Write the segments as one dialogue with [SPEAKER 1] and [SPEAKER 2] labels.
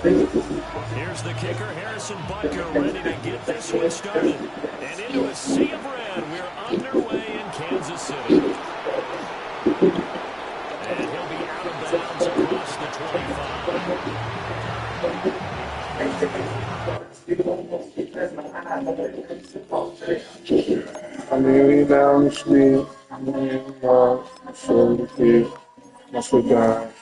[SPEAKER 1] Here's the kicker, Harrison Butker, ready to get this one started. And into a sea of red, we're underway in Kansas City. And he'll be out of bounds across the 25.
[SPEAKER 2] Nearly down the street, show the kid, that's what God.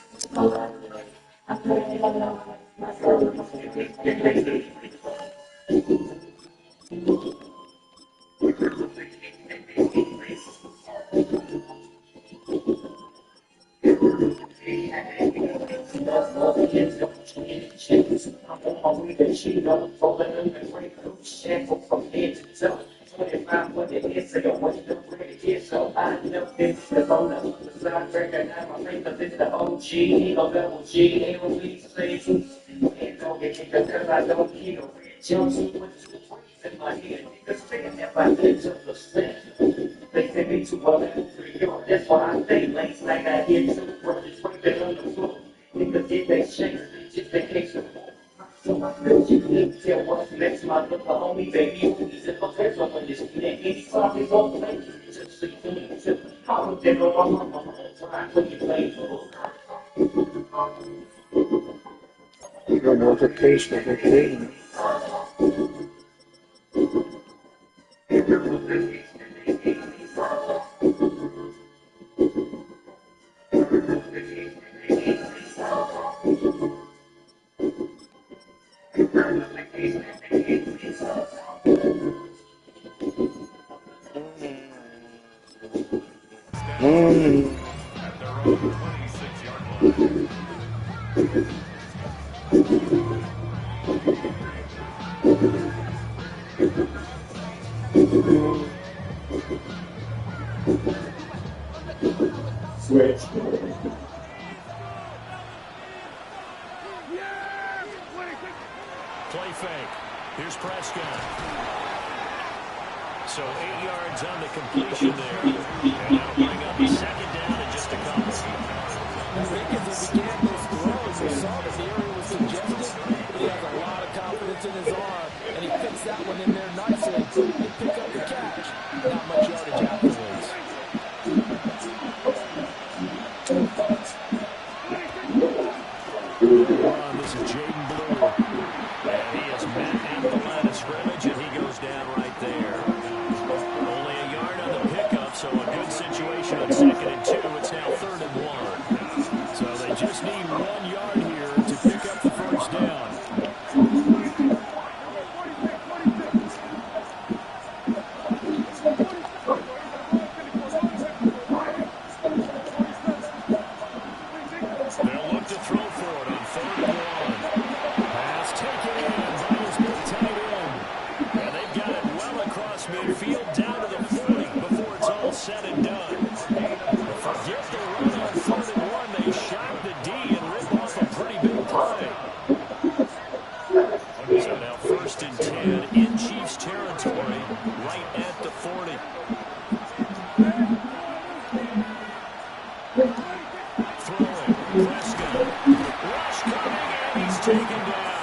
[SPEAKER 3] That's why I stay late like I did to the world. It's right there on the floor. Niggas get they shake, just they case of so I feel you need to tell what's next. My little homie, baby, he's in the face of this. Any song is all thank you. Just so you need to how would they go on my time when you play for
[SPEAKER 2] You don't know what the case of the king.
[SPEAKER 1] Play fake. Here's Prescott. So 8 yards on the completion there. And that'll bring up a second down in just a couple.
[SPEAKER 4] I think as he began those throws, we saw that the area was suggested. He has a lot of confidence in his arm, and he fits that one in there nicely. He pick up the catch. Not much yardage afterwards.
[SPEAKER 1] This is Jaden Blue. And he is met at the line of scrimmage, and he goes down right there. Only a yard on the pickup, so a good situation on 2nd and 2. It's now 3rd and 1. So they just need 1 yard here to pick up the first down. They'll look to throw for it on 3rd and 1. Pass taken in by his big tight end. And they've got it well across midfield down to the 40 before it's all said and done. Forget the run on 3rd and 1. They shock the D and rip off a pretty big play. So now 1st and 10 in Chiefs territory, right at the 40. Throwing, Prescott. Rush coming, and he's taken down.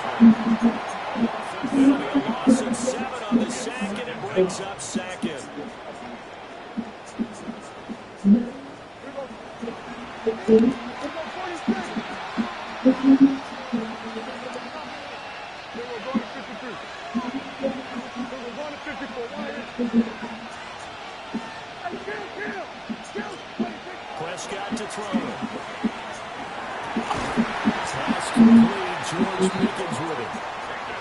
[SPEAKER 1] There'll be a loss of 7 on the sack, and it brings up 2nd. Prescott to throw it. Pass complete. George Pickens with it.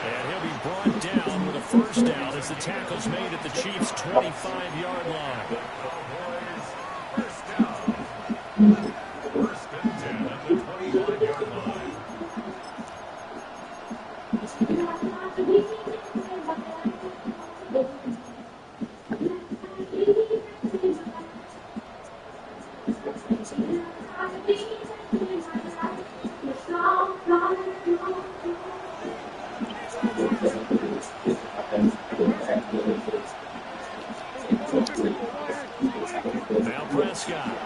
[SPEAKER 1] And he'll be brought down with a first down as the tackle's made at the Chiefs' 25-yard line.
[SPEAKER 5] First down. First and 10 at the 25-yard line.
[SPEAKER 1] Now Prescott.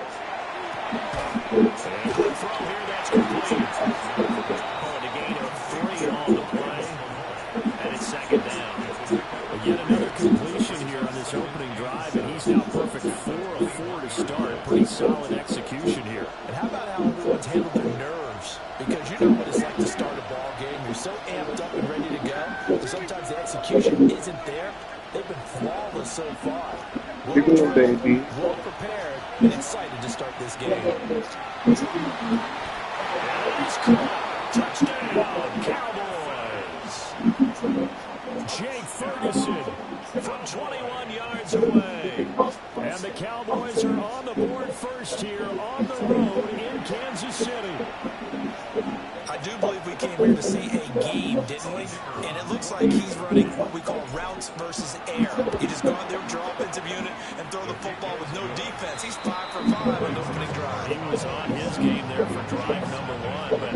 [SPEAKER 1] And the throw here, that's complete. Oh, and a gain of 3 on the play. And it's second down. Well, yet another completion here on this opening drive, and he's now perfect 4 of 4 to start. Pretty solid execution here.
[SPEAKER 4] And how about how everyone's handled their nerves? Because you know what it's like to start a ball game. You're so amped up and ready to go. But sometimes the execution isn't there. They've been flawless so far.
[SPEAKER 2] You're going, baby.
[SPEAKER 4] Well prepared and excited to start this game.
[SPEAKER 1] And he's caught. Touchdown, Cowboys. Jake Ferguson from 21 yards away. And the Cowboys are on the board first here on the road in Kansas City.
[SPEAKER 4] I do believe we came here to see a game, didn't we? And it looks like he's running what we call routes versus air. He just go out there, draw offensive unit, and throw the football with no defense. He's 5 for 5 on the opening drive.
[SPEAKER 1] He was on his game there for drive number 1, but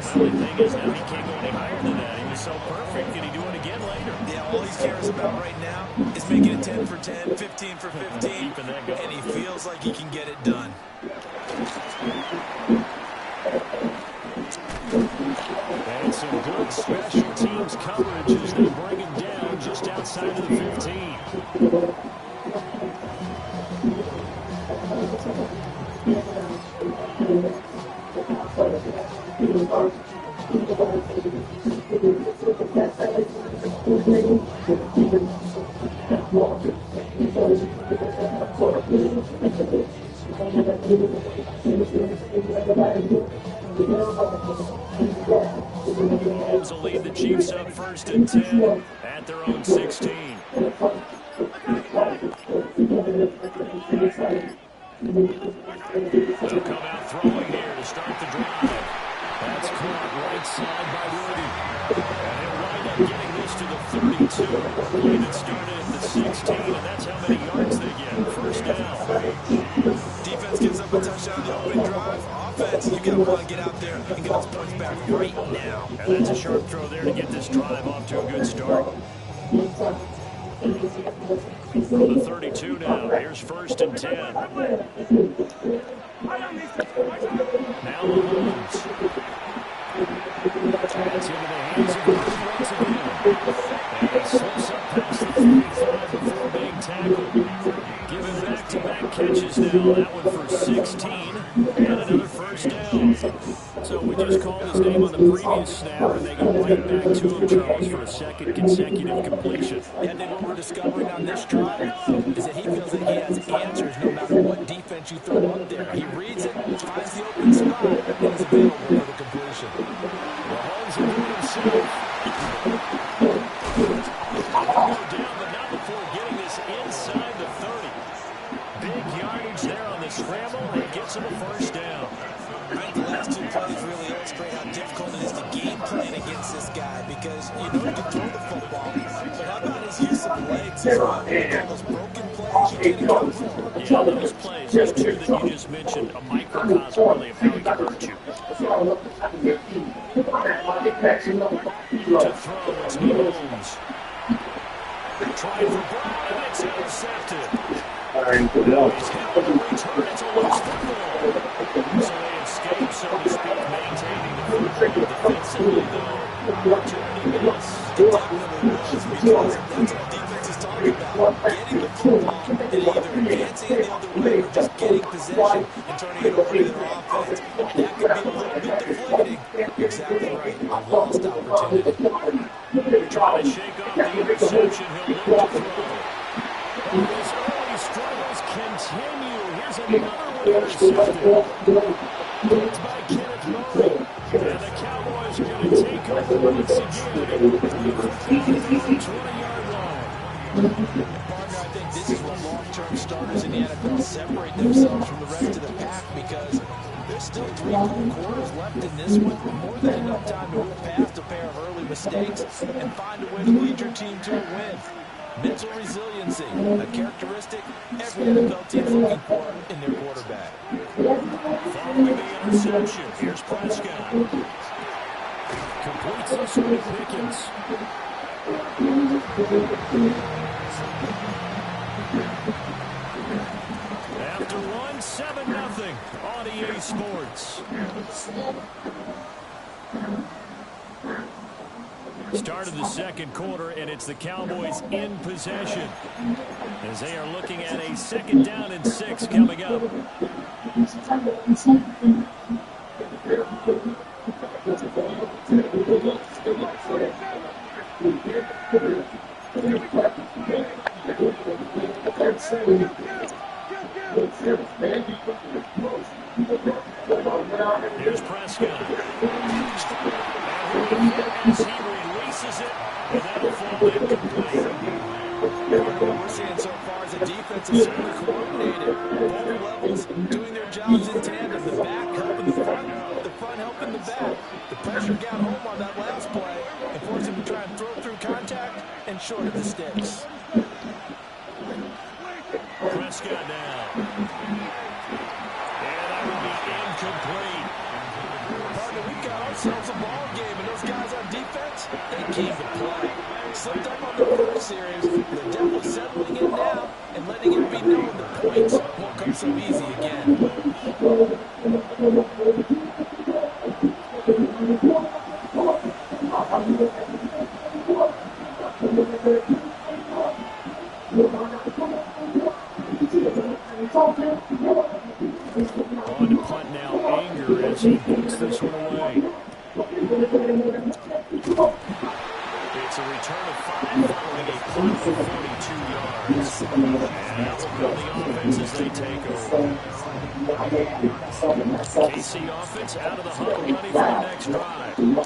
[SPEAKER 1] the only thing is now he can't go any higher than that. He was so perfect. Can he do it again later?
[SPEAKER 4] Yeah, all he cares about right now is making it 10 for 10, 15 for 15,
[SPEAKER 1] Keeping that going.
[SPEAKER 4] and he feels like he can get it done.
[SPEAKER 1] And some good special teams coverage as they bring him down just outside of the 15. Mahomes will lead the Chiefs up first and 10 at their own 16. They'll come out throwing here to start the drive. That's caught right side by Woody. And he'll wind up getting this to the 32. Play that started at the 16, and that's how many yards they get. First down.
[SPEAKER 4] Defense gives up a touchdown on the opening drive. Offense, you got to want to get out there and get those points back right now.
[SPEAKER 1] And that's a sharp throw there to get this drive off to a good start. From the 32 now, here's first and 10. Now Mahomes. It's into the hands of Mahomes once again. And he slips up past the 35 before being tackled. Giving back-to-back catches now. That one for 16 and another first down. So we just called his name on the previous snap, and they go right back to him, Charles, for a second consecutive completion.
[SPEAKER 4] And then what we're discovering on this drive is that he feels like he has answers no matter what defense you throw up there. He reads it, finds the open spot, and is available for the completion.
[SPEAKER 1] Mahomes will do it himself. Go down, but not before getting this inside the 30. Big yardage there on the scramble, and it gets him a first down.
[SPEAKER 4] I think the last 2 plays really illustrate how difficult it is to game plan against this guy because you know he can throw the football, but how about his use of legs as well? All those broken plays, you can't account for them.
[SPEAKER 1] Yeah, those plays, those 2 that you just mentioned, a microcosm really of how he can hurt you. To throw, it's Mahomes. Trying for Brown, and it's intercepted. He's hit on the return, it's a loose football. So they escape, so to speak, maintaining the football defensively, though. Opportunity miss.
[SPEAKER 4] It definitely was because that's what defense is talking about. Getting the football and either advancing it the other way or just getting possession and turning it over to their offense. That could be a little bit deflating. You're exactly right. A lost opportunity.
[SPEAKER 1] Trying to shake off the interception. He'll look to throw. His early struggles continue. Here's another one intercepted. It's by Kenneth Murray. And the Cowboys are going to take over once again. From the 20-yard line.
[SPEAKER 4] Partner, I think this is when long-term starters in the NFL separate themselves from the rest of the pack because there's still 3 whole quarters left in this one. More than enough time to move past a pair of early mistakes and find a way to lead your team to a win. Mental resiliency, a characteristic every NFL team is looking for in their quarterback.
[SPEAKER 1] Following the interception, here's Prescott. Completes this one to Pickens. After one, 7-0 on EA Sports. Start of the second quarter, and it's the Cowboys in possession as they are looking at a 2nd down and 6 coming up. Here's Prescott. As he releases it, and that'll fall incomplete.
[SPEAKER 4] What we're seeing so far is the defense is certainly coordinated. Both levels doing their jobs in tandem. The back helping the front helping the back. The pressure got home on that last play and forced him to try and throw through contact and short of the sticks.
[SPEAKER 1] Prescott down. And that will be incomplete.
[SPEAKER 4] Partner, we've got ourselves a ball game, and those guys on defense, they came to play. Slipped up on the first series, they're definitely settling in now and letting it be known the points won't come so easy again.
[SPEAKER 1] On to punt now, Anger as he boots this one away. It's a return of 5 following a punt for 42 yards. And that's about the offense as they take over. KC offense out of the huddle, ready for the next drive. And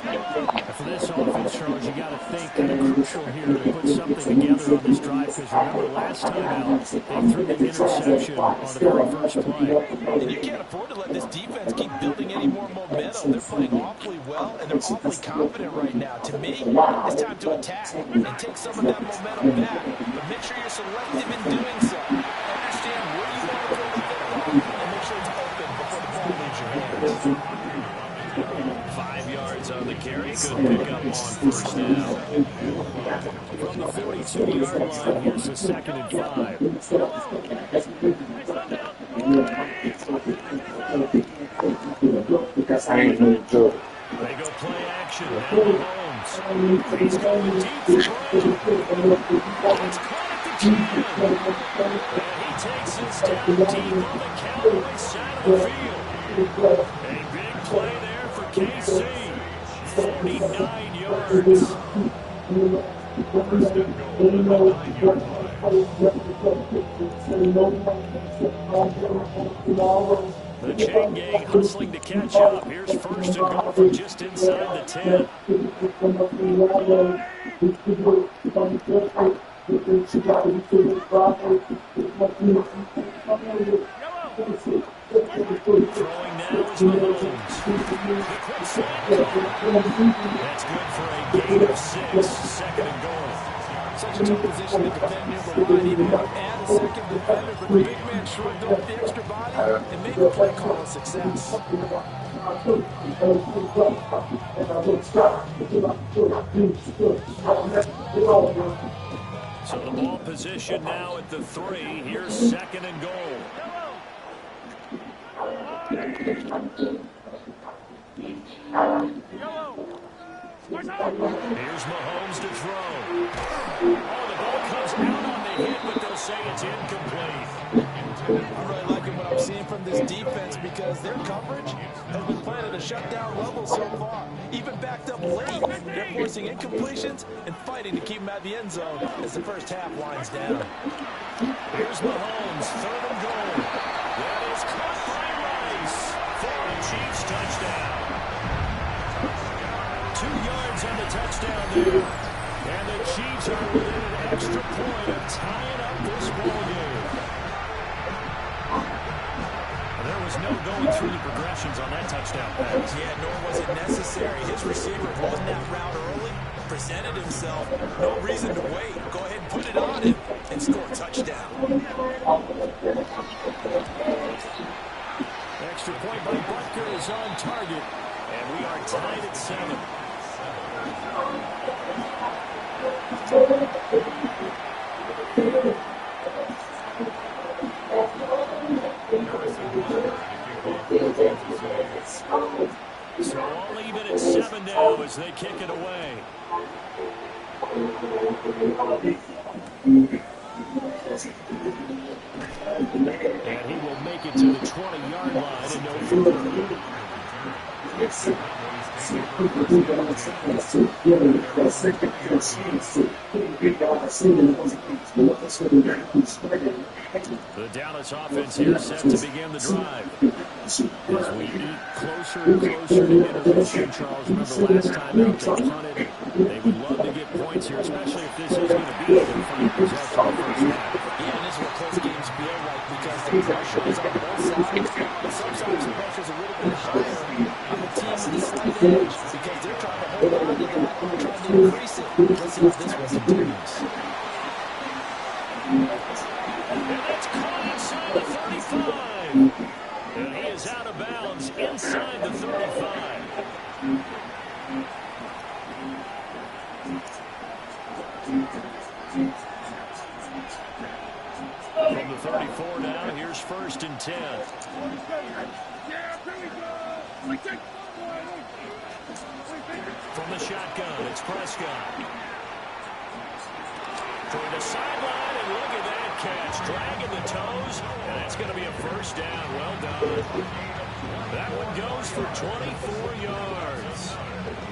[SPEAKER 1] for this offense, Charles, you got to think kind of crucial here to put something together on this drive because remember last time out, they threw the interception on the very first play.
[SPEAKER 4] And you can't afford to let this defense keep building any more momentum. They're playing awfully well, and they're awfully confident right now. To me, it's time to attack and take some of that momentum back. But make sure you're selective in doing so. Understand where you want to throw the football, and make sure it's open before the ball leaves your hands.
[SPEAKER 1] 5 yards on the carry. Good pickup on first down. From the 42-yard line, here's the 2nd and 5. They go play action. Mahomes. He's going deep for it. It's caught at the 10. And he takes this down deep on the Cowboys side of the field. A big play there for KC. 49 yards.
[SPEAKER 5] First and goal at the 9-yard line.
[SPEAKER 1] The chain gang hustling to catch up. Here's 1st and goal from just inside the 10. Throwing now is Mahomes. The quick slant. That's good for a gain of 6. 2nd and goal.
[SPEAKER 4] Such a tough position to defend near the line, even add a second defender, but the big man shrugged off the extra body and made the play call a success.
[SPEAKER 1] So the ball position now at the 3. Here's 2nd and goal. Here's Mahomes to throw. Oh, the ball comes out on the hit, but they'll say it's incomplete.
[SPEAKER 4] I'm really liking what I'm seeing from this defense because their coverage has been playing at a shutdown level so far. Even backed up late, they're forcing incompletions and fighting to keep them at the end zone as the first half winds down.
[SPEAKER 1] Here's Mahomes, 3rd and goal. That is caught by And the touchdown there. And the Chiefs are within an extra point of tying up this ball game. There was no going through the progressions on that touchdown pass.
[SPEAKER 4] Yeah, nor was it necessary. His receiver won that route early, presented himself. No reason to wait. Go ahead and put it on him and score a touchdown.
[SPEAKER 1] Extra point by Butker is on target. And we are tied at 7. So all even at 7 now as they kick it away. And he will make it to the 20-yard line and no further. The Dallas offense here set to begin the drive. As we eat closer and closer to intermission, Charles, remember last time out they punted. They would love to get points here, especially if this is going to be a final possession in the first half.
[SPEAKER 4] Yeah, and this is what close games feel like because the pressure is on both sides. Sometimes the pressure is a little bit higher on the team with the slight edge because they're trying to hold on to that, trying to increase it. Let's see if this one continues.
[SPEAKER 1] And that's caught inside the 35. And he is out of bounds inside the 35. From the 34 now, here's 1st and 10. From the shotgun, it's Prescott. Toward the sideline, and look at that catch. Dragging the toes, and that's going to be a first down. Well done. That one goes for 24 yards.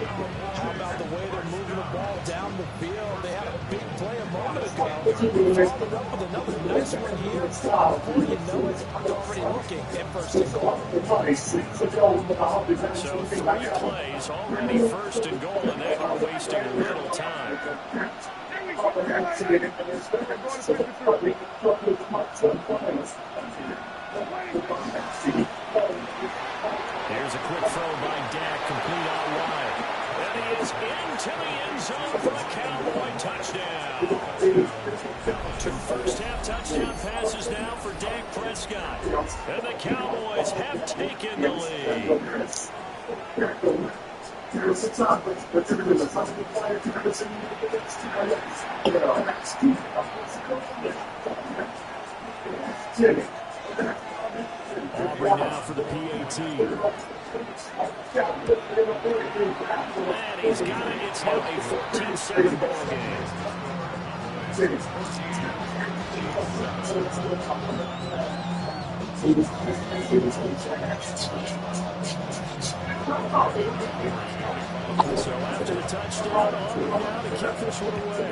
[SPEAKER 4] How about the way they're moving the ball down the field? They had a big play a moment ago. Followed up with another nice one here. Before you know it, they're already looking at 1st and goal.
[SPEAKER 1] So 3 plays, already 1st and goal, and they are wasting little time. Here's a quick throw by Dak, complete out wide. And he is into the end zone for a Cowboy touchdown. 2 first-half touchdown passes now for Dak Prescott. And the Cowboys have taken the lead. Aubrey now for the PAT. And he's got it. It's now a 14-7 ball game. So after the touchdown, Aubrey now to kick this one away.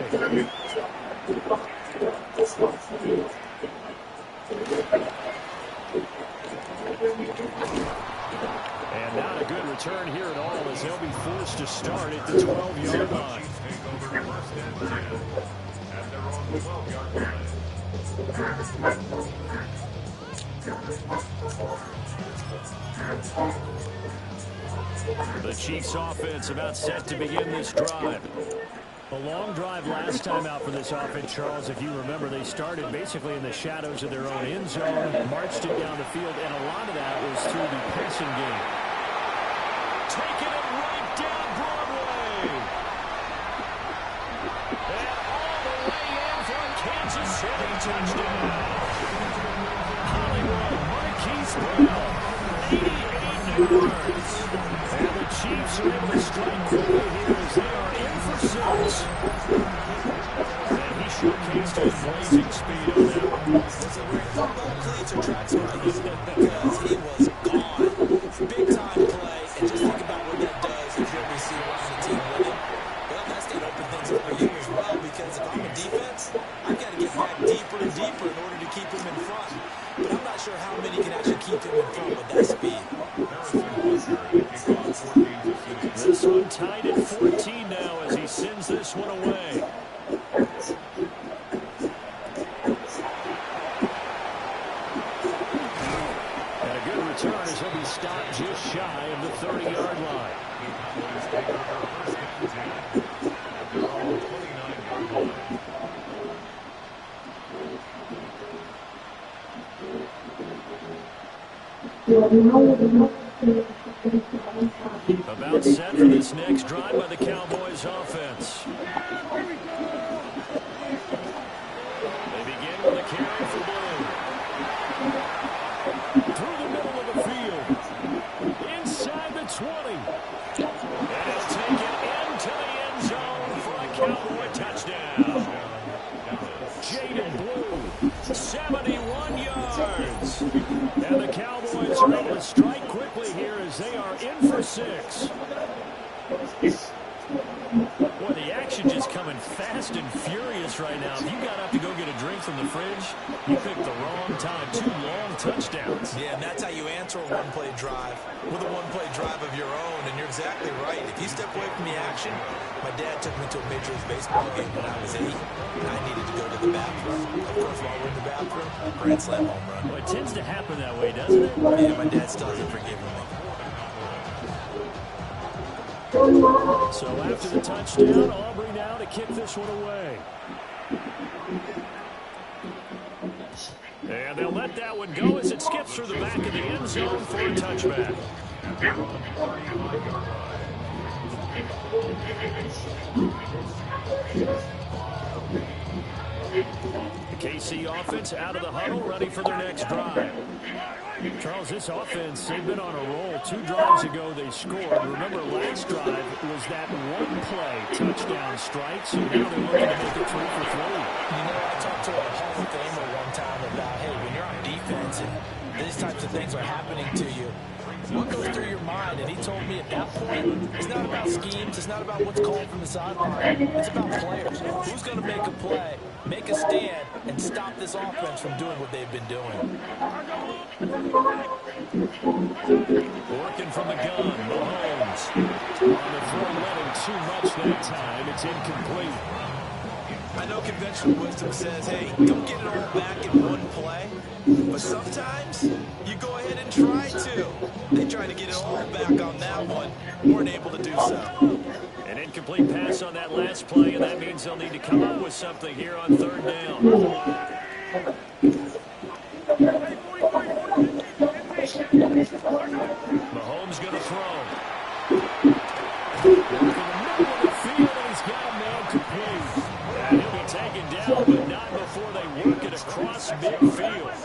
[SPEAKER 1] And not a good return here at all as they'll be forced to start at the 12-yard line. The Chiefs offense about set to begin this drive. A long drive last time out for this offense, Charles. If you remember, they started basically in the shadows of their own end zone, marched it down the field, and a lot of that was through the passing game. Taking it right down Broadway. And all the way in for a Kansas City touchdown. Hollywood Marquise Brown, 88 yards. And the Chiefs are able to strike quickly here as they are in for 6. And he showcased his blazing speed on that one.
[SPEAKER 4] Listen, we're in football cleats or tracks right here because he was gone. Big time play, and just think about what that does if you're a receiver on the team winning. Well, that's going to open things up for you as well because if I'm a defense, I've got to get back deeper and deeper in order to keep him in front. But I'm not sure how many can actually keep him in front with that speed.
[SPEAKER 1] This one tied at 14 now. return as he'll be stopped just shy of the 30-yard line. About set for this next drive by the Cowboys offense. They begin with a carry for Blue. Through the middle of the field. Inside the 20. And he'll take it into the end zone for a Cowboy touchdown. Jaden Blue, 71 yards. And the Cowboys are able to strike quickly here as they are in for 6. Boy, the action just coming fast and furious right now. If you got up to go get a drink from the fridge, you picked the wrong time. 2 long touchdowns.
[SPEAKER 4] Yeah, and that's how you answer a one-play drive with a one-play drive of your own. And you're exactly right. If you step away from the action, my dad took me to a Major League Baseball game when I was 8, and I needed to go to the bathroom. Of course, while we're in the bathroom, grand slam home run.
[SPEAKER 1] Well, it tends to happen that way, doesn't it?
[SPEAKER 4] Yeah, my dad still hasn't forgiven me.
[SPEAKER 1] So after the touchdown, Aubrey now to kick this one away. And they'll let that one go as it skips through the back of the end zone for a touchback. The KC offense out of the huddle, ready for their next drive. Charles, this offense, they've been on a roll. 2 drives ago, they scored. Remember, last drive was that one-play touchdown strike, so now they're looking to make it 3 for 3.
[SPEAKER 4] You know, I talked to a Hall of Famer one time about, hey, when you're on defense and these types of things are happening to you, what goes through your mind? And he told me at that point, it's not about schemes, it's not about what's called from the sideline. It's about players. Who's going to make a play, make a stand, and stop this offense from doing what they've been doing?
[SPEAKER 1] Working from the gun, Mahomes. On the throw, letting too much that time. It's incomplete.
[SPEAKER 4] I know conventional wisdom says, hey, don't get it all back in one play. But sometimes you go ahead and try to. They tried to get it all back on that one. Weren't able to do so.
[SPEAKER 1] An incomplete pass on that last play, and that means they'll need to come up with something here on 3rd down. Mahomes going to throw. Working the middle of the field, and he's got a man complete. And he'll be taken down, but not before they work it across midfield.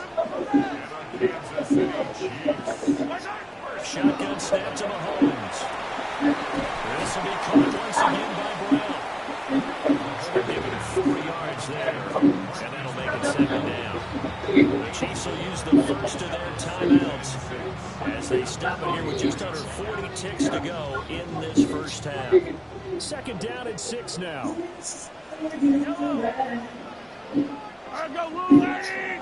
[SPEAKER 1] Shotgun snap to Mahomes. This will be caught once again by Brown. They're giving it 4 yards there, and that'll make it 2nd down. The Chiefs will use the first of their timeouts as they stop it here with just under 40 ticks to go in this first half. 2nd down and 6 now.
[SPEAKER 5] I go, Lou, lady!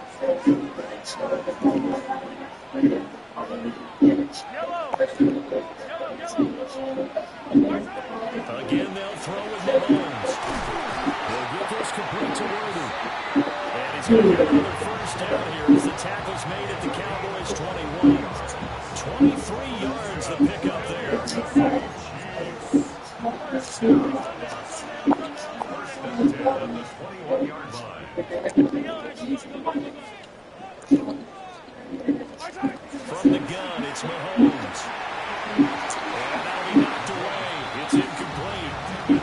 [SPEAKER 1] Again, they'll throw with Mahomes. They'll get this complete to Worthy. And he's going to get another first down here as the tackle's made at the Cowboys' 21. 23 yards the pickup there. From the gun, it's Mahomes. And that'll be knocked away. It's incomplete.
[SPEAKER 4] He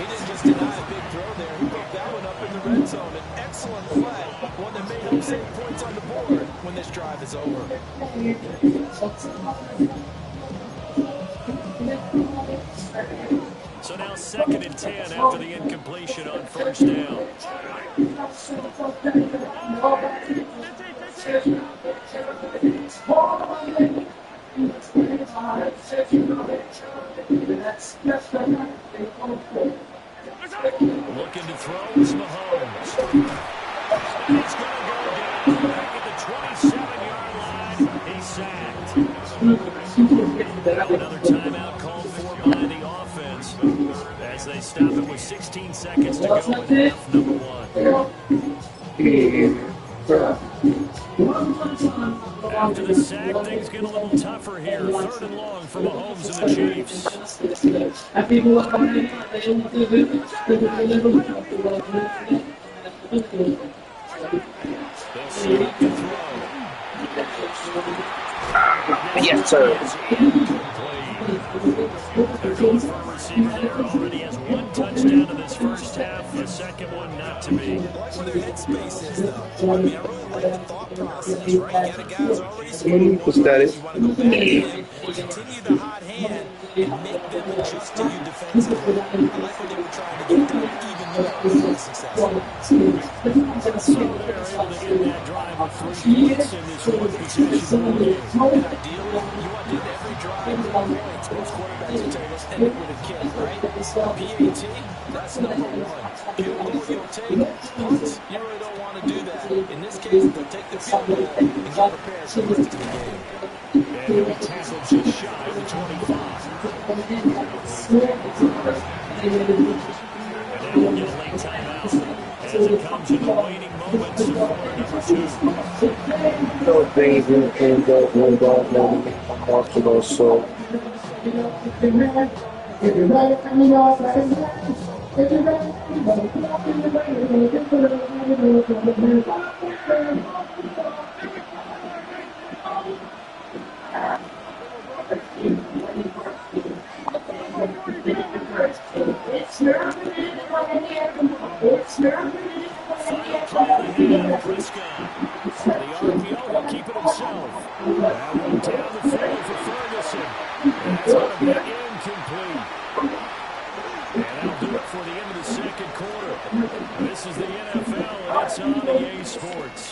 [SPEAKER 4] didn't just deny a big throw there. He broke that one up in the red zone. An excellent play. One that made him save points on the board when this drive is over.
[SPEAKER 1] So now 2nd and 10 after the incompletion on 1st down. Looking to throw is Mahomes. It's going to go down back at the 27-yard line. He's sacked. Another timeout called for by the offense as they stop it with 16 seconds to go in half number 1. After after the sack, things get a little tougher here. 3rd and long for Mahomes and the Chiefs. They'll select the throw.
[SPEAKER 2] Yes, sir.
[SPEAKER 1] They're going for a receiver there. Already has 1 touchdown in this first half. The second one not to be.
[SPEAKER 4] Where their headspace is, though. I mean, I really like the thought process, right? You got a guy who's already scored. You want to go back to him and continue the hot hand and make them adjust to you defensively. I like what they were trying to get done, even though it was successful.
[SPEAKER 1] So they're able to get that drive with 3 points in this one possession.
[SPEAKER 4] Ideally, you want to end every drive with points. Most quarterbacks will tell you let's end it with a kick, right? PAT, that's number 1. Field goal you'll take. Punts, you really don't want to do that. In this case, they'll take the field goal and get prepared for the rest of the game.
[SPEAKER 1] And he'll be tackled just shy of the 25. And now we'll get a late timeout as it comes in the waning moments of quarter number 2.
[SPEAKER 2] Those things in the window, so.
[SPEAKER 1] Prescott. The RPO will keep it himself. That one down the field for Ferguson. That's going to be incomplete. And that'll do it for the end of the second quarter. This is the NFL, and it's on EA Sports.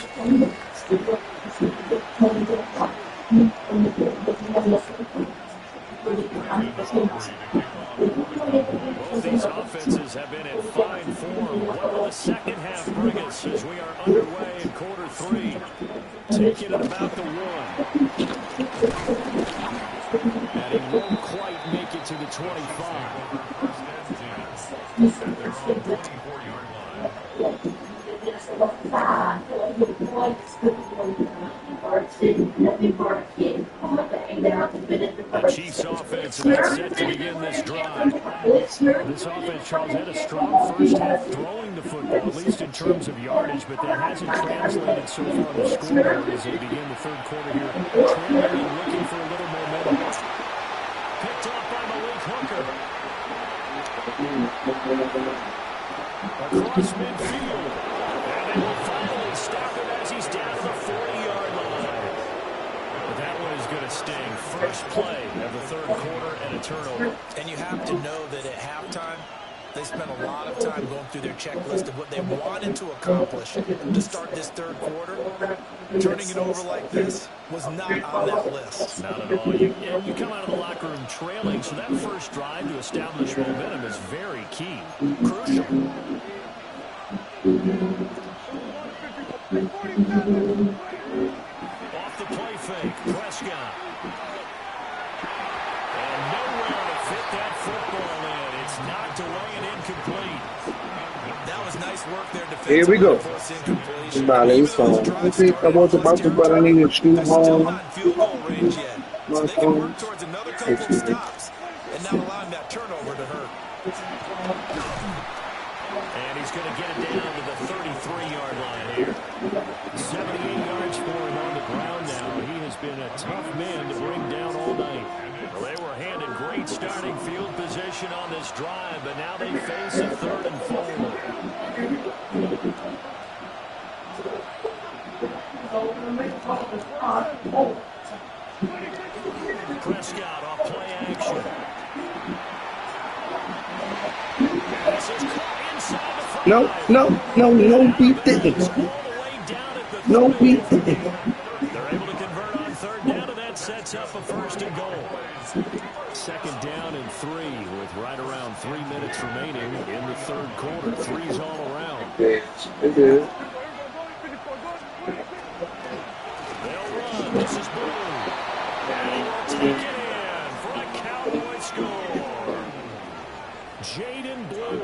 [SPEAKER 1] Both these offenses have been in fine form. What will the second half bring us as we are underway in quarter 3? Take it at about the 1. And he won't quite make it to the 25. The Chiefs offense is set to begin this drive. This offense, Charles, had a strong first half throwing the football, at least in terms of yardage, but that hasn't translated so far on the scoreboard as they begin the third quarter here. Trailing and looking for a little momentum. Picked off by Malik Hooker. Across midfield. And they will finally stop him as he's down to the 40-yard line. But that one is going to sting. First play of the third quarter and a turnover.
[SPEAKER 4] And you have to know that at halftime, they spent a lot of time going through their checklist of what they wanted to accomplish to start this third quarter. Turning it over like this was not on that list.
[SPEAKER 1] Not at all. You come out of the locker room trailing, so that first drive to establish momentum is very key. Crucial. Off the play fake, Prescott. And nowhere to fit that football in. It's knocked away and incomplete.
[SPEAKER 4] That was nice work there defensively.
[SPEAKER 2] Here we go. Vale,
[SPEAKER 4] Even though his drive
[SPEAKER 2] so acabou de bater para ninguém shoot
[SPEAKER 4] they're still
[SPEAKER 2] home.
[SPEAKER 4] not in field goal range yet. So they can work towards another couple of stops and not allowing that turnover to hurt.
[SPEAKER 1] And he's going to get it down to the 33-yard line here. 78 yards for him on the ground now. He has been a tough man to bring down all night. Well, they were handed great starting field position on this drive, but now they face a 3rd and 4. Prescott off play action.
[SPEAKER 2] No, we didn't. No, we didn't.
[SPEAKER 1] They're able to convert on 3rd down, and that sets up a 1st and goal. 2nd down and 3 with right around 3 minutes remaining in the third quarter. 3's all around.
[SPEAKER 2] Yes, it is.
[SPEAKER 1] They'll run. This is Blue. And he will take it in for a Cowboy score. Jaden Blue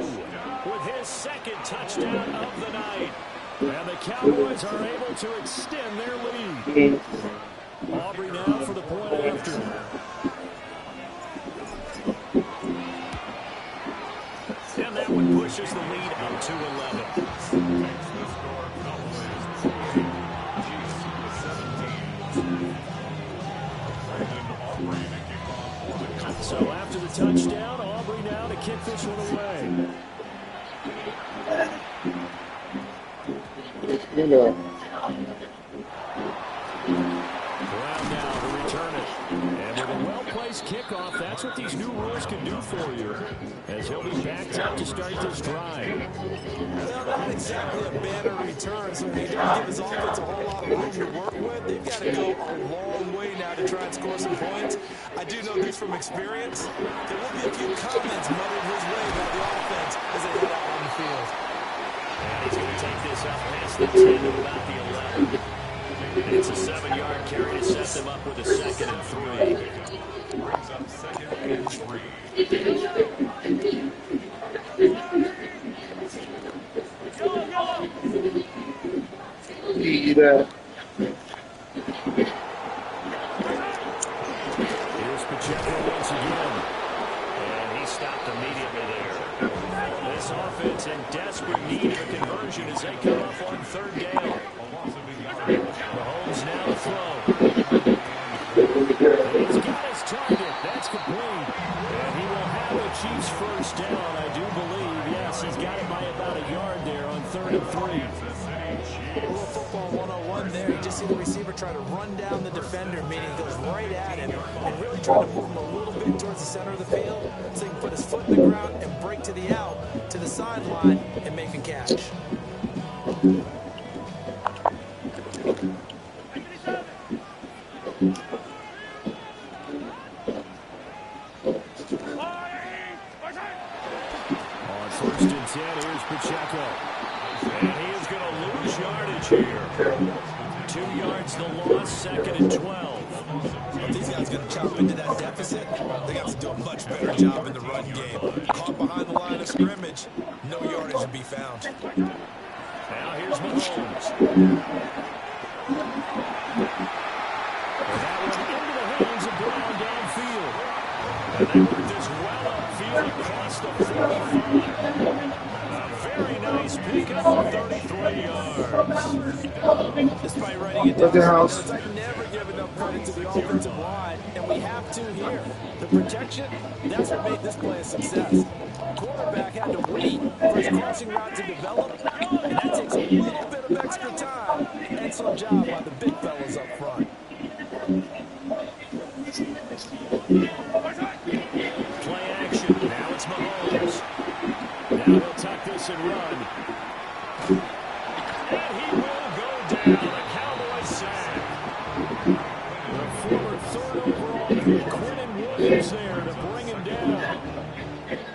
[SPEAKER 1] with his 2nd touchdown of the night. And the Cowboys are able to extend their lead. Aubrey now for the point after. And that one pushes the lead up to 11. So after the touchdown, Aubrey now to kick this one away. Brown now to return it. And with a well-placed kickoff, that's what these new rules can do for you. As he'll be backed up to start this drive.
[SPEAKER 4] Well, not exactly a banner return, so he didn't give his offense a whole lot of room to work with. They've got to go a long way now to try and score some points. I do know this from experience. There will be a few comments muttered his way by the offense as they head out on the field.
[SPEAKER 1] And he's going to take this up past the 10 to about the 11. It's a 7-yard carry to set them up with a 2nd and 3.
[SPEAKER 5] Brings up 2nd and 3.
[SPEAKER 1] Here's Pacheco once again. And he stopped immediately there. This offense in desperate need of a conversion as they come off on 3rd down. Mahomes now to throw. He's got his target. That's complete. And he will have the Chiefs' first down, I do believe. Yes, he's got it by about a yard there on 3rd and 3.
[SPEAKER 4] A little football 101 there. You just see the receiver try to run down the defender, meaning he goes right at him and really try to move him a little bit towards the center of the field so he can put his foot in the ground and break to the out, to the sideline, and make a catch.
[SPEAKER 1] On 1st and 10, here's Pacheco. And he is going to lose yardage here. 2 yards the loss, 2nd and 12.
[SPEAKER 4] If these guys going to chop into that deficit, they got to do a much better job in the run game. Caught behind the line of scrimmage, no yardage to be found.
[SPEAKER 1] Now here's Mahomes. And that one into the hands of Brown downfield. And they worked this well upfield across the 45. A very nice pickup of 33 yards.
[SPEAKER 4] Despite writing it down, I never give enough credit to the offensive line, and we have to here. The protection, that's what made this play a success. Quarterback had to wait for his crossing route to develop, and that takes a little bit of extra time. Excellent job by the big fellas up front.
[SPEAKER 1] Play action. Now it's Mahomes. Now he'll tuck this and run. And he will go down. The Cowboys sack. The former 3rd overall pick, Quinnen Williams there to bring him down.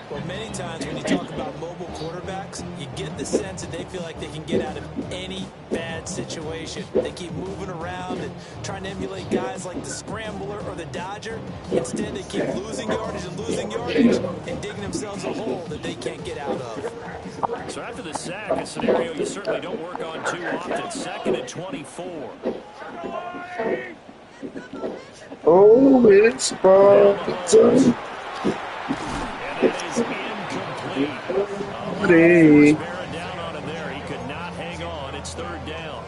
[SPEAKER 4] Well, many times when you talk about mobile quarterbacks, you get the sense that they feel like they can get out of any bad situation. They keep moving around and trying to emulate guys like the Scrambler or the Dodger. Instead, they keep losing yardage and digging themselves a hole that they can't get out of.
[SPEAKER 1] So after the sack, a scenario you certainly don't work on too often. 2nd and 24.
[SPEAKER 2] Oh, it's Spartan.
[SPEAKER 1] And it is incomplete.
[SPEAKER 2] Hey.
[SPEAKER 1] Bearing down on him there. He could not hang on. It's 3rd down.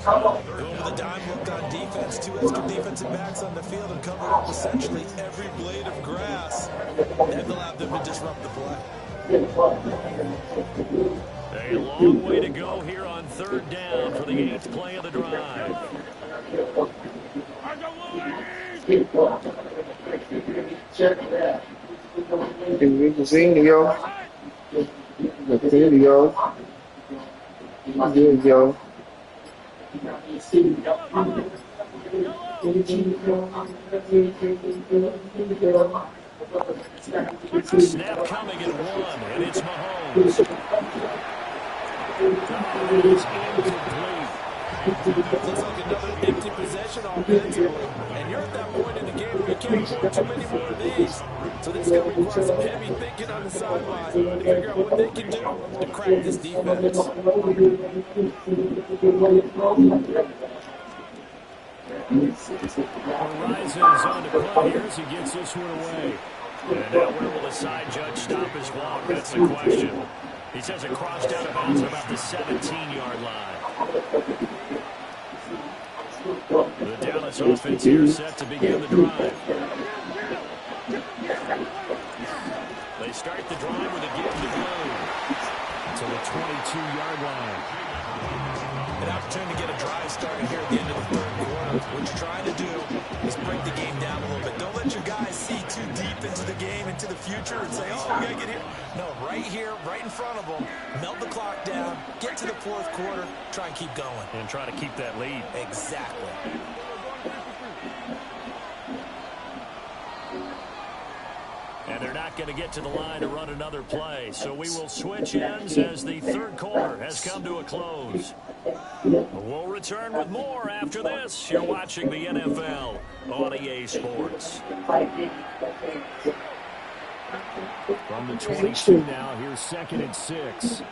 [SPEAKER 4] Going with a dime look on defense. 2 extra defensive backs on the field and covering up essentially every blade of grass. That allowed them to disrupt the play.
[SPEAKER 1] A long way to go here on 3rd down for the 8th play of the drive.
[SPEAKER 2] Video.
[SPEAKER 1] Snap coming at 1, and it's Mahomes. It's incomplete.
[SPEAKER 4] Looks like another empty possession offensively. And you're at that point in the game where you can't afford too many more of these. So this is going to require some heavy thinking on the sideline to figure out what they can do to crack this defense.
[SPEAKER 1] Rises on to play here as he gets this one away. And now where will the side judge stop his walk? That's the question. He says it crossed out of bounds at about the 17-yard line. The Dallas offense here set to begin the drive. They start the drive with a give to Blue to the 22-yard line.
[SPEAKER 4] An opportunity to get a drive started here at the end of the third quarter. What you're trying to do is break the game down a little bit. Don't let your guys see too deep into the game, into the future, and say, oh, we got to get here. No, right here, right in front of them, melt the clock down, get to the fourth quarter, try and keep going.
[SPEAKER 1] And try to keep that lead.
[SPEAKER 4] Exactly.
[SPEAKER 1] And they're not going to get to the line to run another play. So we will switch ends as the third quarter has come to a close. We'll return with more after this. You're watching the NFL on EA Sports. From the 22 now, here's 2nd and 6.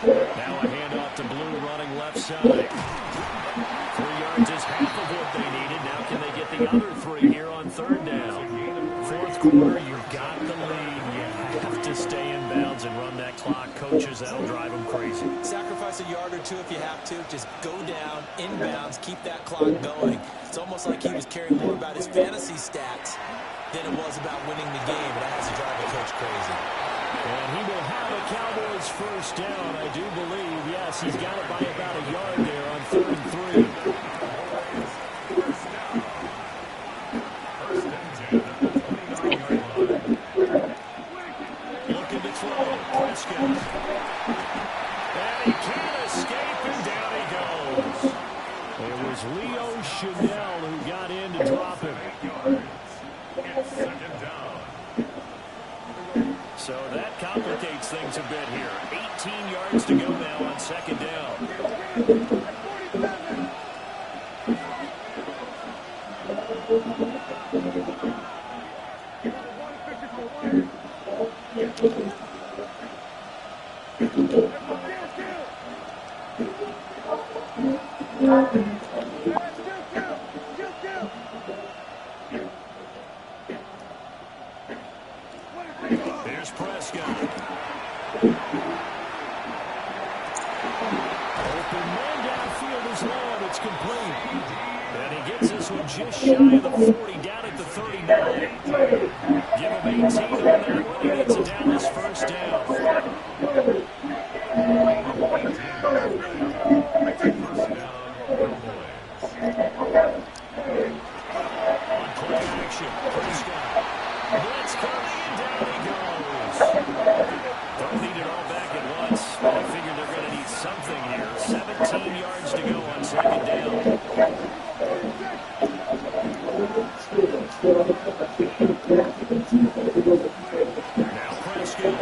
[SPEAKER 1] Now a handoff to Blue running left side. 3 yards is half of what they needed. Now can they get the other 3 here on third down? Fourth quarter, you've got the lead. You have to stay in bounds and run that clock. Coaches, that'll drive them crazy.
[SPEAKER 4] Sacrifice a yard or two if you have to. Just go down, inbounds, keep that clock going. It's almost like he was caring more about his fantasy stats than it was about winning the game. That has to drive a coach crazy.
[SPEAKER 1] And he will have a Cowboys first down, I do believe. Yes, he's got it by about a yard there on 3rd and 3. Looking to throw. Prescott. And he can't escape, and down he goes. It was Leo Chanel who got in to drop him. So that complicates things a bit here. 18 yards to go now on 2nd down. Here's Prescott. Open man downfield is long. It's complete. And he gets this one just shy of the 40, down at the 39. Give him 18 on that one. He gets a Dallas first down. On play action, Prescott. Blitz coming, and down he goes. Don't need it all back at once. I figured they're going to need something here. 17 yards to go on 2nd down. Now Prescott.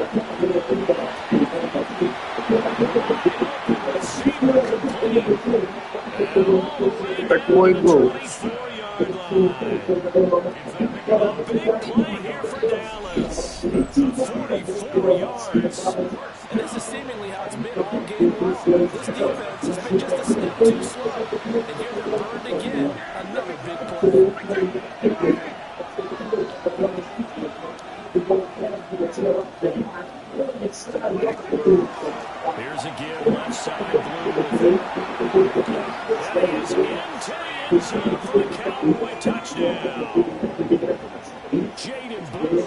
[SPEAKER 1] Receiver complete. And all the way down to the 24-yard line. A big play here for Dallas. 44 yards.
[SPEAKER 4] And this is seemingly how it's been all game long. This defense has been just a step too slow. And here they're burned again. Another big play.
[SPEAKER 1] Here's a give left side, Blue with it. That is into the end zone for the Cowboy touchdown. Jaden Blue,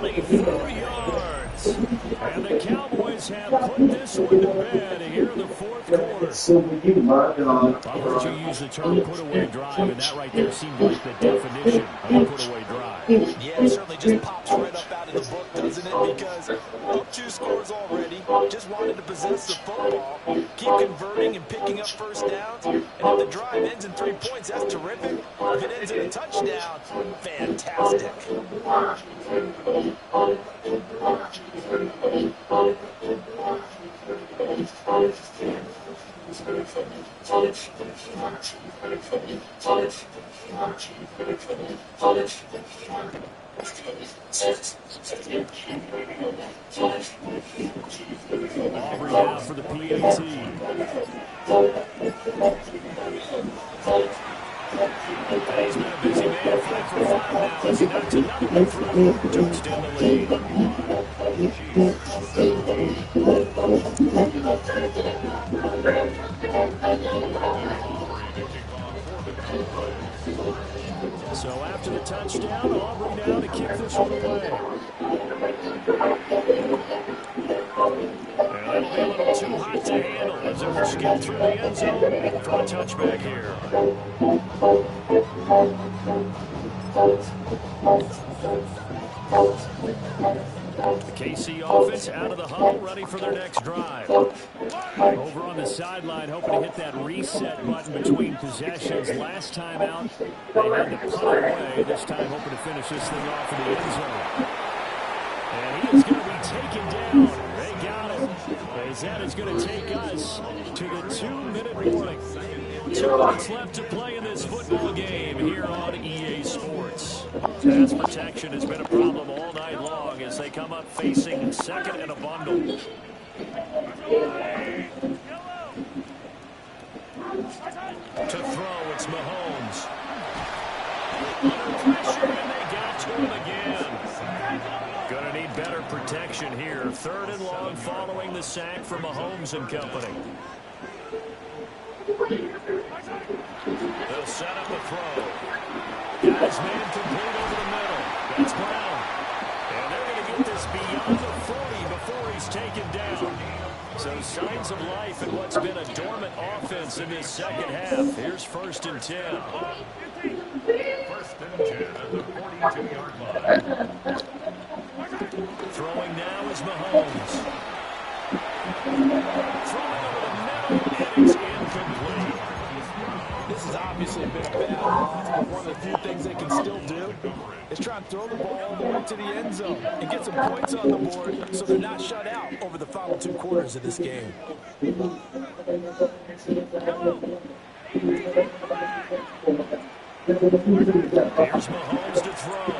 [SPEAKER 1] 24 yards. And the Cowboys have put this one to bed here in the fourth quarter. I'll let you use the term put-away drive, and that right there seemed like the definition of a put-away drive.
[SPEAKER 4] Yeah, it certainly just pops right up out of the book, doesn't it? Because up 2 scores already, just wanted to possess the football, keep converting and picking up first downs. And if the drive ends in 3 points, that's terrific. If it ends in a touchdown, fantastic.
[SPEAKER 1] Aubrey now for the PAT. And he's been a busy man, 5 for 5 now as he knocks another one through. Duke's in the lead. So after the touchdown, Aubrey now to kick this one away. And that'll be a little too hot to handle as it will skip through the end zone for a touchback here. The KC offense out of the huddle, ready for their next drive. Over on the sideline, hoping to hit that reset button between possessions. Last time out, they had to punt away. This time, hoping to finish this thing off in the end zone. And he is going to be taken down. They got it. As that is going to take us to the 2-minute warning. 2 minutes left to play in this football game here on EA Sports. Pass protection has been a problem all night long as they come up facing second and a bundle. To throw, it's Mahomes. Under pressure, and they got to him again. Gonna need better protection here. 3rd and long following the sack from Mahomes and company. They'll set up a throw. Guys, man complete over the middle. That's Brown. And they're going to get this beyond the 40 before he's taken down. So signs of life in what's been a dormant offense in this second half. Here's 1st and 10.
[SPEAKER 5] 1st and 10 at the 42-yard line.
[SPEAKER 1] Throwing now is Mahomes. Throwing over the middle, and it's incomplete.
[SPEAKER 4] This has obviously been a bad loss, but one of the few things they can still do is try and throw the ball all the way to the end zone and get some points on the board so they're not shut out over the final 2 quarters of this game.
[SPEAKER 1] Here's Mahomes to throw.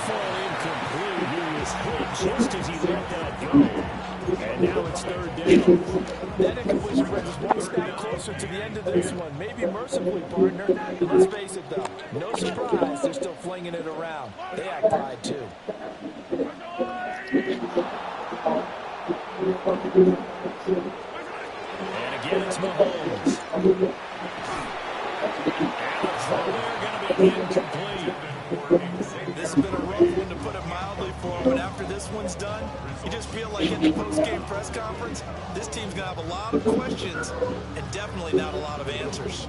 [SPEAKER 1] Fall incomplete. He was hit just as he let that go. And now it's 3rd down.
[SPEAKER 4] That incompletion brings us one step closer to the end of this one. Maybe mercifully, partner. And let's face it, though. No surprise, they're still flinging it around. They act pride, too.
[SPEAKER 1] And again, it's Mahomes. And the throw there going to be incomplete.
[SPEAKER 4] This has been a rough one, to put it mildly, for him. But after this one's done, you just feel like in the post-game press conference, this team's going to have a lot of questions and definitely not a lot of answers.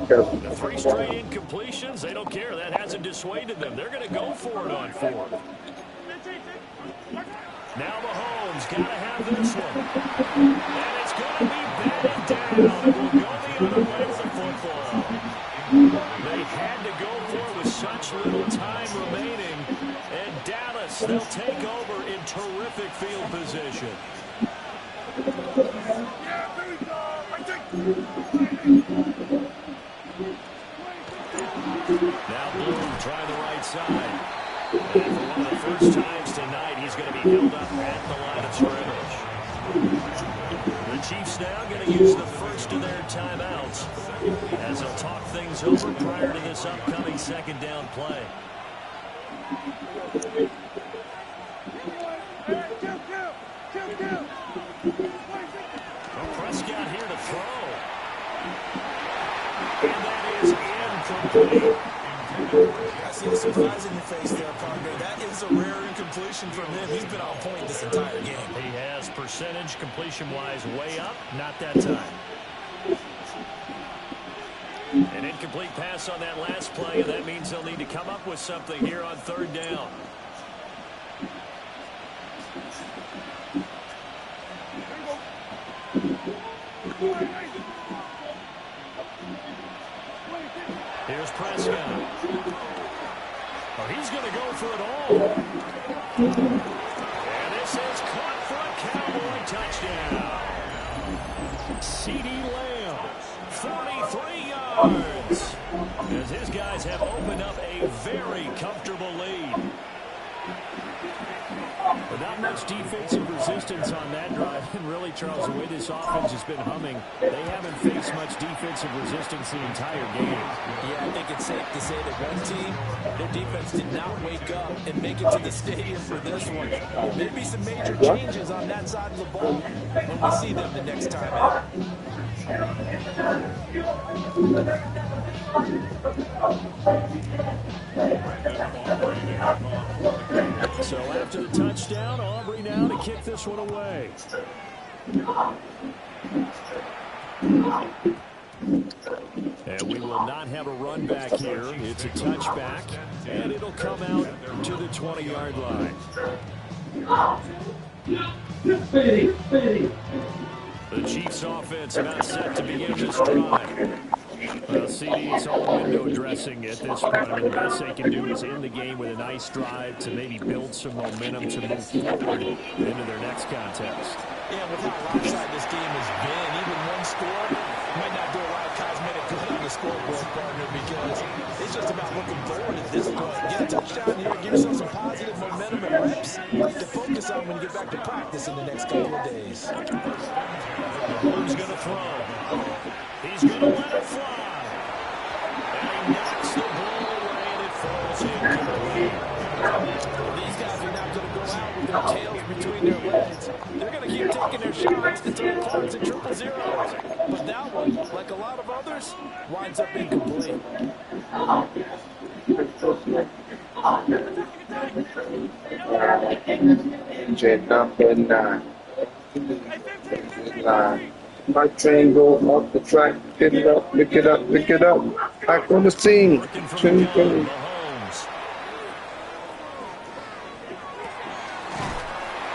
[SPEAKER 1] The 3 straight incompletions, they don't care. That hasn't dissuaded them. They're going to go for it on 4th. Now Mahomes got to have this one. And it's going to be batted down. It will go the other way with the football. They had to go for it with such little time remaining. And Dallas, they'll take over in terrific field position. Now Bloom trying the right side. And for one of the first times tonight, he's going to be held up at the line of scrimmage. The Chiefs now going to use the first of their timeouts as they'll talk things over prior to this upcoming 2nd down play. Well, Prescott here to throw. And that is incomplete.
[SPEAKER 4] I see the surprise in your face there, partner. That is a rare incompletion from him. He's been on point this entire game.
[SPEAKER 1] He has percentage completion-wise way up. Not that time. An incomplete pass on that last play, and that means they'll need to come up with something here on 3rd down. Here's Prescott. Oh, he's going to go for it all. And this is caught for a Cowboy touchdown. CeeDee Lamb 43 yards. As his guys have opened up a very comfortable lead. But not much defensive resistance on that drive. And really, Charles, the way this offense has been humming, they haven't faced much defensive resistance the entire game.
[SPEAKER 4] Yeah, I think it's safe to say that one team, their defense did not wake up and make it to the stadium for this one. Maybe some major changes on that side of the ball when we see them the next time out.
[SPEAKER 1] So after the touchdown, Aubrey now to kick this one away. And we will not have a run back here. It's a touchback, and it'll come out to the 20-yard line. The Chiefs offense about set to begin this drive. Well, CD's all window dressing at this point. I mean, the best they can do is end the game with a nice drive to maybe build some momentum to move forward into their next contest.
[SPEAKER 4] Yeah, with how lopsided this game has been, even one score might not do a lot of cosmetic good on the scoreboard, partner, because it's just about looking forward at this point. Get a touchdown here, give yourself some positive momentum and reps to focus on when you get back to practice in the next couple of days.
[SPEAKER 1] Who's going to throw? He's going to let it fly. And he knocks the ball away, and it falls incomplete.
[SPEAKER 4] These guys are not going to go out with their tails between their legs. They're going to keep taking their shots to turn parts and triple zeros. But that one, like a lot of others, winds up incomplete.
[SPEAKER 2] Jet number 9. Right triangle off the track. Pick it up, pick it up, pick it up. Back on the scene.
[SPEAKER 1] Mahomes.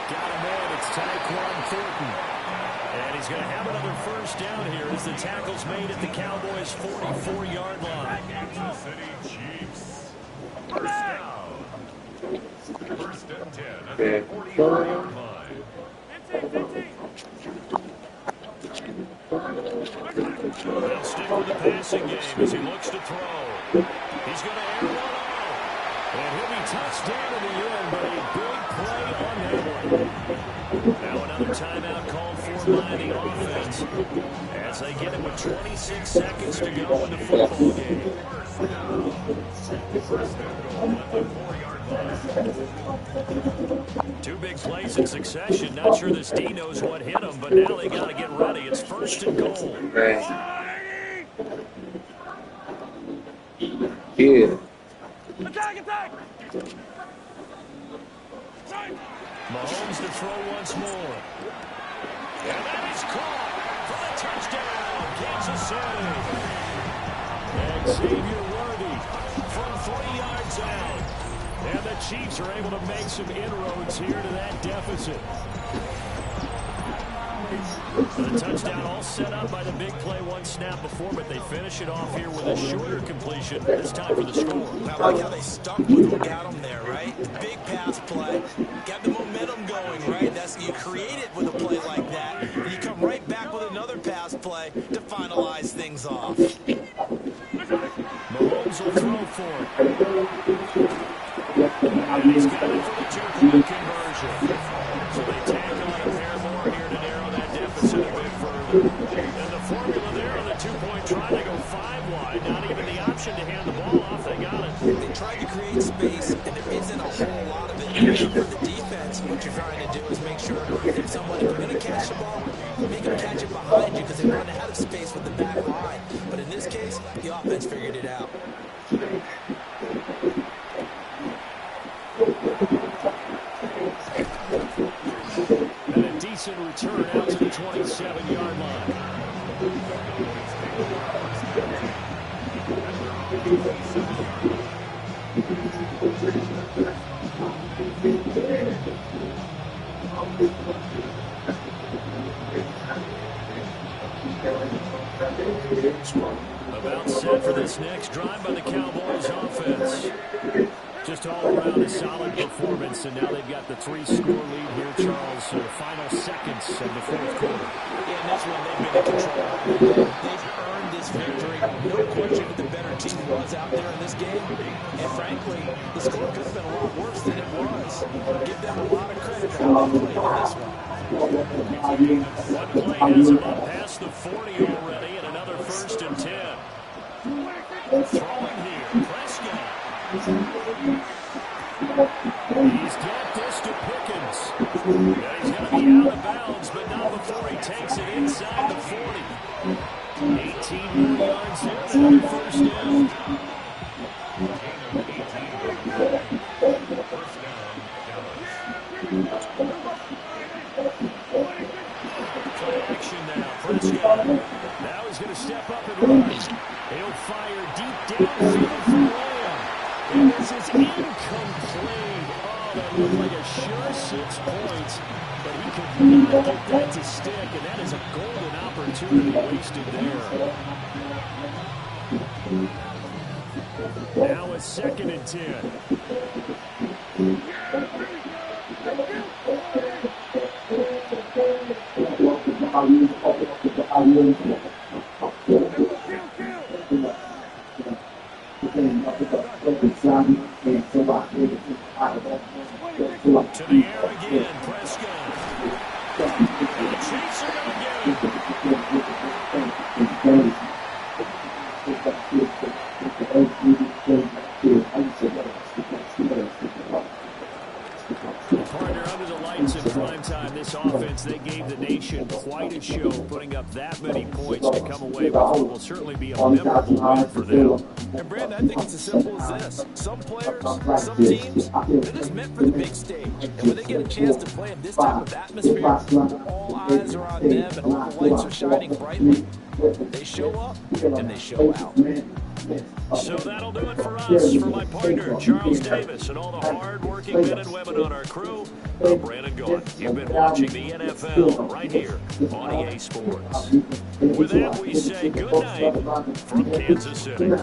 [SPEAKER 1] Got him in. It's Tyquan Thornton. And he's going to have another first down here as the tackle's made at the Cowboys' 44-yard line.
[SPEAKER 5] Kansas City Chiefs. First down. First and 10 at the 40-yard line.
[SPEAKER 1] They'll stick with the passing game as he looks to throw. He's going to air one out. And he'll be touched down in the end, but a big play on that one. Now another timeout called for by the offense as they get it with 26 seconds to go in the football game.
[SPEAKER 5] First and goal at the 4-yard line.
[SPEAKER 1] Two big plays in succession. Not sure this D knows what hit him, but now they got to get ready. It's first and goal.
[SPEAKER 2] Yeah.
[SPEAKER 1] Attack! Mahomes to throw once more. And that is caught for the touchdown, Kansas City. And Xavier Worthy from 3 yards out. And the Chiefs are able to make some inroads here to that deficit. The touchdown all set up by the big play one snap before, but they finish it off here with a shorter completion, this time for the score.
[SPEAKER 4] I like how they stuck with what got them there, right? Big pass play. Got the momentum going, right? That's you create it with a play like that, and you come right back with another pass play to finalize things off.
[SPEAKER 1] Mahomes will throw for it. And he's got it for the two-point conversion. So they tag on a pair more here to narrow that deficit a bit further. And the formula there on the two-point try, they go 5 wide. Not even the option to hand the ball off. They got it.
[SPEAKER 4] They tried to create space, and there isn't a whole lot of it. For the defense, what you're trying to do is make sure if someone, if you're going to catch the ball, make them catch it behind you because they run out of space with the back line. But in this case, the offense figured it out.
[SPEAKER 1] And a decent return out to the 27-yard line. About set for this next drive by the Cowboys offense. Just Just all around a solid performance, and now they've got the 3-score lead here, Charles. So the final seconds of the fourth quarter.
[SPEAKER 4] Yeah, and this one they've been in control all day. They've earned this victory. No question who the better team was out there in this game. And frankly, the score could have been a lot worse than it was. Give them a lot of credit for how they played in this one.
[SPEAKER 1] One play has him up past the 40 already, and another 1st and 10. Throwing here, Prescott. He's got this to Pickens. And he's going to be out of bounds, but not before he takes it inside the 40. 18 more yards there, another 1st down. Play action now, Prescott. Now he's going to step up and run. He'll fire deep downfield for Lamb. And this is incomplete. Oh, that looked like a sure 6 points. But he could not get that to stick. And that is a golden opportunity wasted there. Now a 2nd and 10. To the air again, Prescott. And the Chiefs are going to get Partner, under the lights in prime time, this offense, they gave the nation quite a show, putting up that many points to come away with what will certainly be a memorable win for them.
[SPEAKER 4] And Brandon, I think it's as simple as this. Some players, some teams, they're just meant for the big stage. And when they get a chance to play in this type of atmosphere, all eyes are on them and all the lights are shining brightly. They show up and they show out.
[SPEAKER 1] So that'll do it for us. For my partner, Charles Davis, and all the hard-working men and women on our crew, I'm Brandon Gaudin. You've been watching the NFL right here on EA Sports. With that, we say good night from Kansas City.